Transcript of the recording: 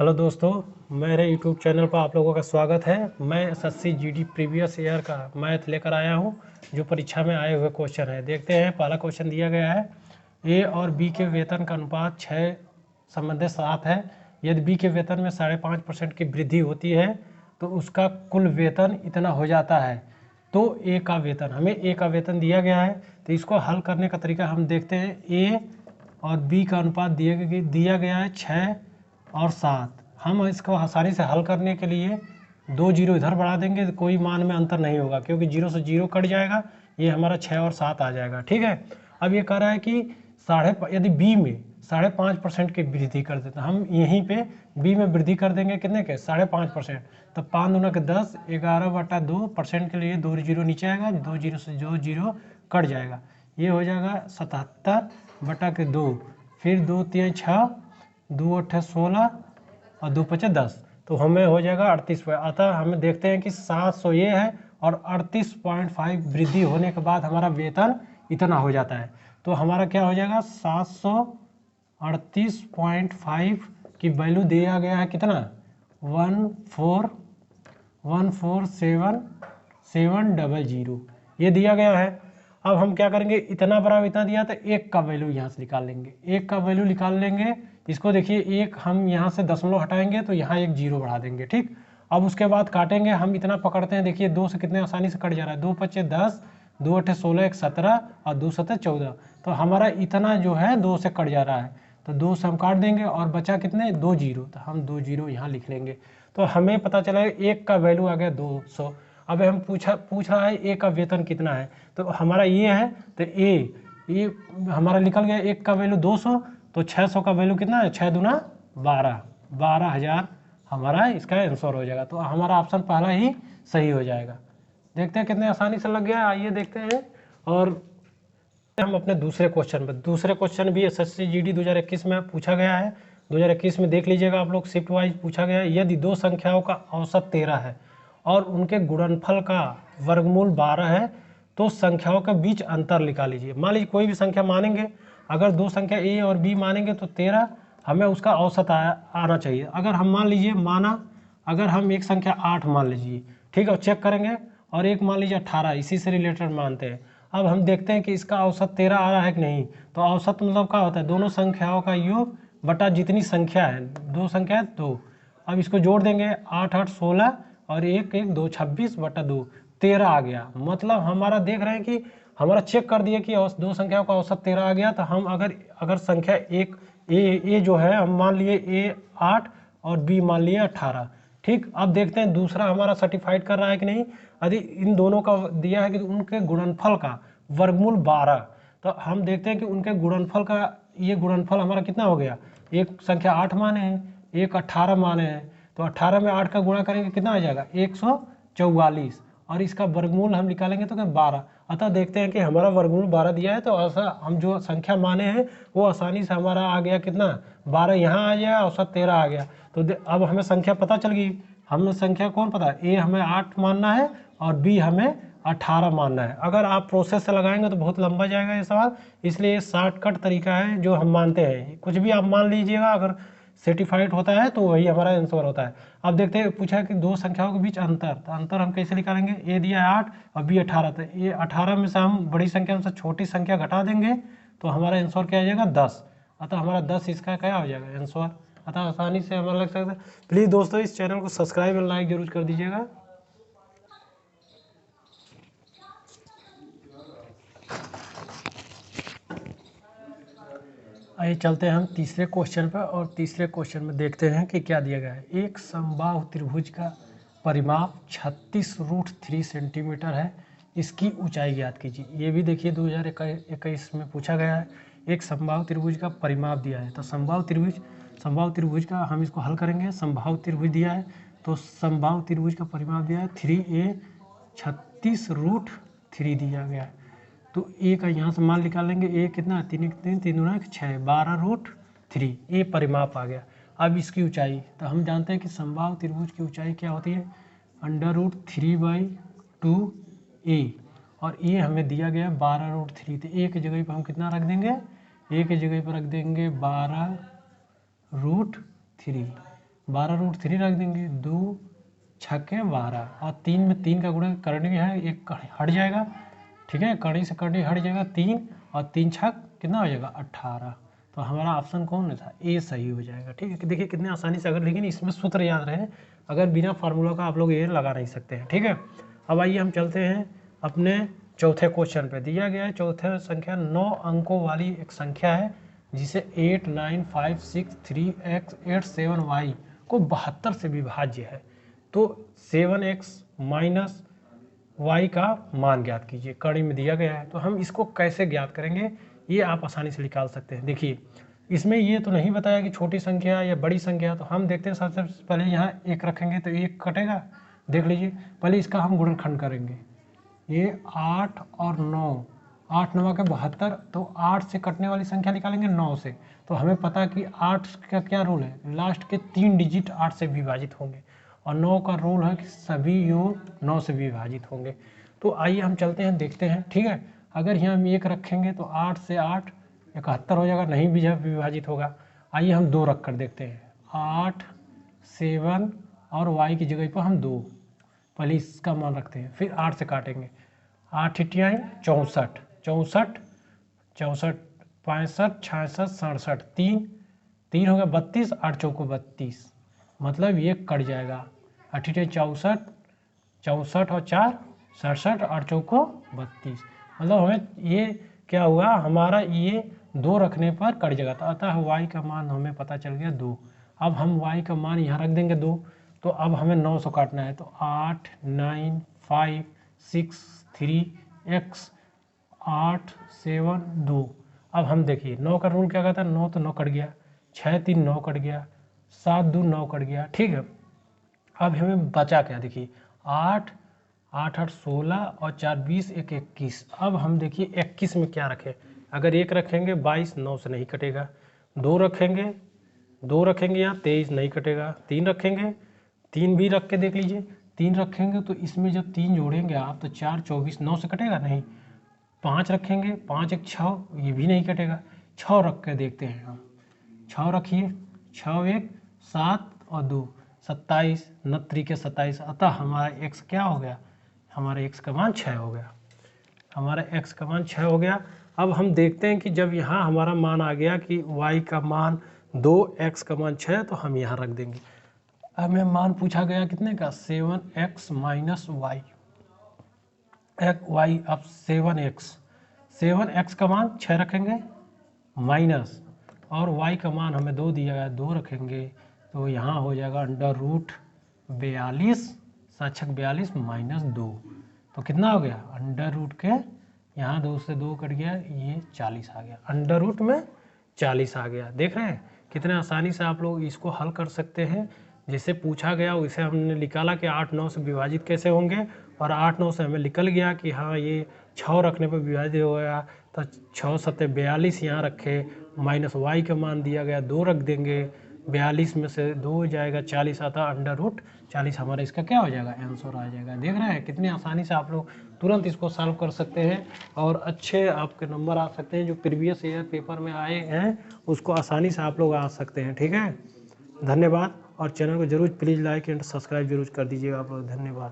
Hello दोस्तों, मेरे YouTube channel पर आप लोगों का स्वागत है। मैं एसएससी जीडी प्रीवियस ईयर का मैथ लेकर आया हूं, जो परीक्षा में आए हुए क्वेश्चन है। देखते हैं, पहला क्वेश्चन दिया गया है, ए और बी के वेतन का अनुपात 6 संबंधित 7 है। यदि बी के वेतन में 5.5% की वृद्धि होती है तो उसका कुल वेतन इतना हो जाता है। तो ए का वेतन, हमें ए का वेतन दिया गया है, तो इसको हल करने का तरीका हम देखते हैं। ए और बी का अनुपात दिया गया है 6 और 7। हम इसको आसानी से हल करने के लिए 2 जीरो इधर बढ़ा देंगे तो कोई मान में अंतर नहीं होगा, क्योंकि 0 से 0 कट जाएगा, ये हमारा 6 और 7 आ जाएगा। ठीक है, अब ये कह रहा है कि यदि बी में 5.5% की वृद्धि कर देते हैं, हम यहीं पे बी में वृद्धि कर देंगे कितने के 5.5%, तो 5 दूना के 10, 11/2% के लिए 2 जीरो नीचे आएगा, 2 जीरो से 2 जीरो कट जाएगा, ये हो जाएगा 77/2। फिर 2 3 6, 2 8 16 और 2 5 10, तो हमें हो जाएगा 38। अतः हमें देखते हैं कि 700 ये है और 38.5 वृद्धि होने के बाद हमारा वेतन इतना हो जाता है। तो हमारा क्या हो जाएगा, 738.5 की वैल्यू दिया गया है कितना, 1414700 ये दिया गया है। अब हम क्या करेंगे, इतना बराबर इतना दिया तो एक का वैल्यू यहाँ से निकाल लेंगे, एक का वैल्यू निकाल लेंगे। इसको देखिए, एक हम यहाँ से दशमलव हटाएंगे तो यहाँ एक जीरो बढ़ा देंगे। ठीक, अब उसके बाद काटेंगे, हम इतना पकड़ते हैं, देखिए 2 से कितने आसानी से कट जा रहा है, 2 5 10, 2 8 16, 1 17 और 2 7 14, तो हमारा इतना जो है 2 से कट जा रहा है, तो 2 से हम काट देंगे और बचा कितने 2 जीरो, तो हम 2 जीरो यहाँ लिख लेंगे। तो हमें पता चला एक का वैल्यू आ गया 200। अब हम पूछ रहा है ए का वेतन कितना है, तो हमारा ये है, तो ये हमारा निकल गया, एक का वैल्यू 200, तो 600 का वैल्यू कितना है, 6 दूना 12,000 हमारा इसका आंसर हो जाएगा। तो हमारा ऑप्शन पहला ही सही हो जाएगा। देखते हैं कितने आसानी से लग गया, आइए देखते हैं। और हम अपने दूसरे क्वेश्चन भी एसएससी जीडी 2021 में पूछा गया है। 2021 में देख लीजिएगा आप लोग, शिफ्ट वाइज पूछा गया है। यदि दो संख्याओं का औसत 13 है और उनके गुणनफल का वर्गमूल 12 है तो संख्याओं के बीच अंतर निकाल लीजिए। मान लीजिए कोई भी संख्या मानेंगे, अगर दो संख्या ए और बी मानेंगे तो 13, हमें उसका औसत आना चाहिए। अगर हम मान लीजिए अगर हम एक संख्या 8 मान लीजिए, ठीक है, चेक करेंगे, और एक मान लीजिए 18, इसी से रिलेटेड मानते हैं। अब हम देखते हैं कि इसका औसत 13 आ रहा है कि नहीं। तो औसत मतलब क्या होता है, दोनों संख्याओं का योग बटा जितनी संख्या है, दो संख्या है 2। अब इसको जोड़ देंगे, 8 8 16 और 1 1 2, 26/2, 13 आ गया। मतलब हमारा देख रहे हैं कि हमारा चेक कर दिया कि दो संख्याओं का औसत 13 आ गया। तो हम अगर संख्या एक ए जो है, हम मान लिए ए 8 और बी मान लिए 18। ठीक, अब देखते हैं दूसरा हमारा सर्टिफाइड कर रहा है कि नहीं। यदि इन दोनों का दिया है कि उनके गुणनफल का वर्गमूल 12, तो हम देखते हैं कि उनके गुणनफल का ये गुणनफल हमारा कितना हो गया, एक संख्या 8 माने हैं, एक 18 माने हैं, तो 18 में 8 का गुणा करेंगे कितना आ जाएगा 144, और इसका वर्गमूल हम निकालेंगे तो क्या 12। अतः देखते हैं कि हमारा वर्गमूल 12 दिया है, तो ऐसा हम जो संख्या माने हैं वो आसानी से हमारा आ गया कितना 12, यहाँ आ गया, औसत 13 आ गया। तो अब हमें संख्या पता चल गई। हमें संख्या कौन पता है, ए हमें 8 मानना है और बी हमें 18 मानना है। अगर आप प्रोसेस से लगाएंगे तो बहुत लंबा जाएगा ये सवाल, इसलिए शॉर्टकट तरीका है जो हम मानते हैं। कुछ भी आप मान लीजिएगा, अगर सर्टिफाइड होता है तो वही हमारा आंसर होता है। अब देखते हैं, पूछा है कि दो संख्याओं के बीच अंतर, तो अंतर हम कैसे निकालेंगे, ए दिया है 8 और बी 18, तो ये 18 में से हम बड़ी संख्या में से छोटी संख्या घटा देंगे तो हमारा आंसर क्या आ जाएगा 10। अतः हमारा 10 इसका क्या हो जाएगा आंसर। अतः आसानी से हमारा लग सकता है। प्लीज़ दोस्तों, इस चैनल को सब्सक्राइब और लाइक जरूर कर दीजिएगा। आइए चलते हैं हम तीसरे क्वेश्चन पर, और तीसरे क्वेश्चन में देखते हैं कि क्या दिया गया है। एक समबाहु त्रिभुज का परिमाप 36√3 सेंटीमीटर है, इसकी ऊंचाई ज्ञात कीजिए। ये भी देखिए 2021 में पूछा गया है। एक समबाहु त्रिभुज का परिमाप दिया है, तो समबाहु त्रिभुज का हम इसको हल करेंगे। समबाहु त्रिभुज दिया है, तो समबाहु त्रिभुज का परिमाप दिया है 3a 36√3 दिया गया है। तो ए का यहाँ से मान निकाल लेंगे, ए कितना 3 3 दूना 6, 12√3, ए परिमाप आ गया। अब इसकी ऊंचाई, तो हम जानते हैं कि समबाहु त्रिभुज की ऊंचाई क्या होती है, √3/2a, और ए हमें दिया गया 12√3, तो ए की जगह पर हम कितना रख देंगे, ए की जगह पर रख देंगे 12√3, 12√3 रख देंगे, 2 छक्के 12 और 3 में 3 का गुणा करनी है, एक हट जाएगा, ठीक है, कड़ी से कड़ी हट जाएगा 3 और 3 छक कितना हो जाएगा 18। तो हमारा ऑप्शन कौन था, ए सही हो जाएगा। ठीक है, देखिए कितने आसानी से, अगर लेकिन इसमें सूत्र याद रहे, अगर बिना फार्मूला का आप लोग ये लगा नहीं सकते हैं। ठीक है, अब आइए हम चलते हैं अपने चौथे क्वेश्चन पे। दिया गया है चौथे संख्या 9 अंकों वाली एक संख्या है जिसे 8, 9, 5, 6, 3x, 8, 7y को 72 से विभाज्य है, तो 7x माइनस y का मान ज्ञात कीजिए, कड़ी में दिया गया है। तो हम इसको कैसे ज्ञात करेंगे, ये आप आसानी से निकाल सकते हैं। देखिए इसमें ये तो नहीं बताया कि छोटी संख्या या बड़ी संख्या, तो हम देखते हैं सबसे पहले यहाँ 1 रखेंगे तो 1 कटेगा, देख लीजिए। पहले इसका हम गुणनखंड करेंगे, ये 8 और 9, 8 9 के 72, तो 8 से कटने वाली संख्या निकालेंगे 9 से। तो हमें पता कि 8 का क्या रूल है, लास्ट के 3 डिजिट 8 से विभाजित होंगे, और 9 का रूल है कि सभी योग 9 से विभाजित होंगे। तो आइए हम चलते हैं, देखते हैं। ठीक है, अगर यहाँ हम 1 रखेंगे तो 8 से 8 71 हो जाएगा, नहीं विभाजित होगा। आइए हम 2 रख कर देखते हैं, 8 7 और y की जगह पर हम 2, पहले इसका मान रखते हैं, फिर 8 से काटेंगे, 8 × 64, 64 64 65 66 67, 3 हो गया 32, 8 चौको 32, मतलब ये कट जाएगा। 8 × 64, 64 और 4 67, 8 चौको 32, मतलब हमें ये क्या हुआ, हमारा ये 2 रखने पर कट जाएगा। तो अतः y का मान हमें पता चल गया 2। अब हम y का मान यहाँ रख देंगे 2, तो अब हमें 9 से काटना है, तो 8 9 5 6 3 x 8 7 2। अब हम देखिए 9 का रूल क्या कहता है, 9 तो 9 कट गया, 6 3 9 कट गया, 7 2 9 कट गया। ठीक है, अब हमें बचा क्या, देखिए 8 8 8 16 और 4 20 1 21। अब हम देखिए 21 में क्या रखें, अगर 1 रखेंगे 22, 9 से नहीं कटेगा, 2 रखेंगे यहाँ 23 नहीं कटेगा, 3 रखेंगे, 3 भी रख के देख लीजिए, 3 रखेंगे तो इसमें जब 3 जोड़ेंगे आप तो 4 24, 9 से कटेगा नहीं। 5 रखेंगे, 5 1 6, ये भी नहीं कटेगा। 6 रख के देखते हैं हम, 6 रखिए, 6 1 7 और 2 27, 9 के 27, अतः हमारा x क्या हो गया, हमारा x का मान 6 हो गया, हमारा x का मान 6 हो गया। अब हम देखते हैं कि जब यहाँ हमारा मान आ गया कि y का मान 2, x का मान 6, तो हम यहाँ रख देंगे। हमें मान पूछा गया कितने का, 7x माइनस y, अब 7x का मान 6 रखेंगे माइनस, और y का मान हमें 2 दिया गया, 2 रखेंगे, तो यहाँ हो जाएगा √42, 42 माइनस 2, तो कितना हो गया, अंडर रूट के यहाँ 2 से 2 कट गया, ये 40 आ गया, अंडर रूट में 40 आ गया। देख रहे हैं कितने आसानी से आप लोग इसको हल कर सकते हैं। जैसे पूछा गया वैसे हमने निकाला कि 8 9 से विभाजित कैसे होंगे, और 8 9 से हमें निकल गया कि हाँ ये 6 रखने पर विभाजित हो गया, तो 6 7 42 यहाँ रखे, माइनस y का मान दिया गया 2 रख देंगे, 42 में से 2 हो जाएगा 40 आता, अंडर रूट 40 हमारा इसका क्या हो जाएगा, आंसर आ जाएगा। देख रहे हैं कितनी आसानी से आप लोग तुरंत इसको सॉल्व कर सकते हैं, और अच्छे आपके नंबर आ सकते हैं, जो प्रीवियस ईयर पेपर में आए हैं उसको आसानी से आप लोग आ सकते हैं। ठीक है, धन्यवाद, और चैनल को जरूर प्लीज़ लाइक एंड सब्सक्राइब जरूर कर दीजिएगा आप लोग, धन्यवाद।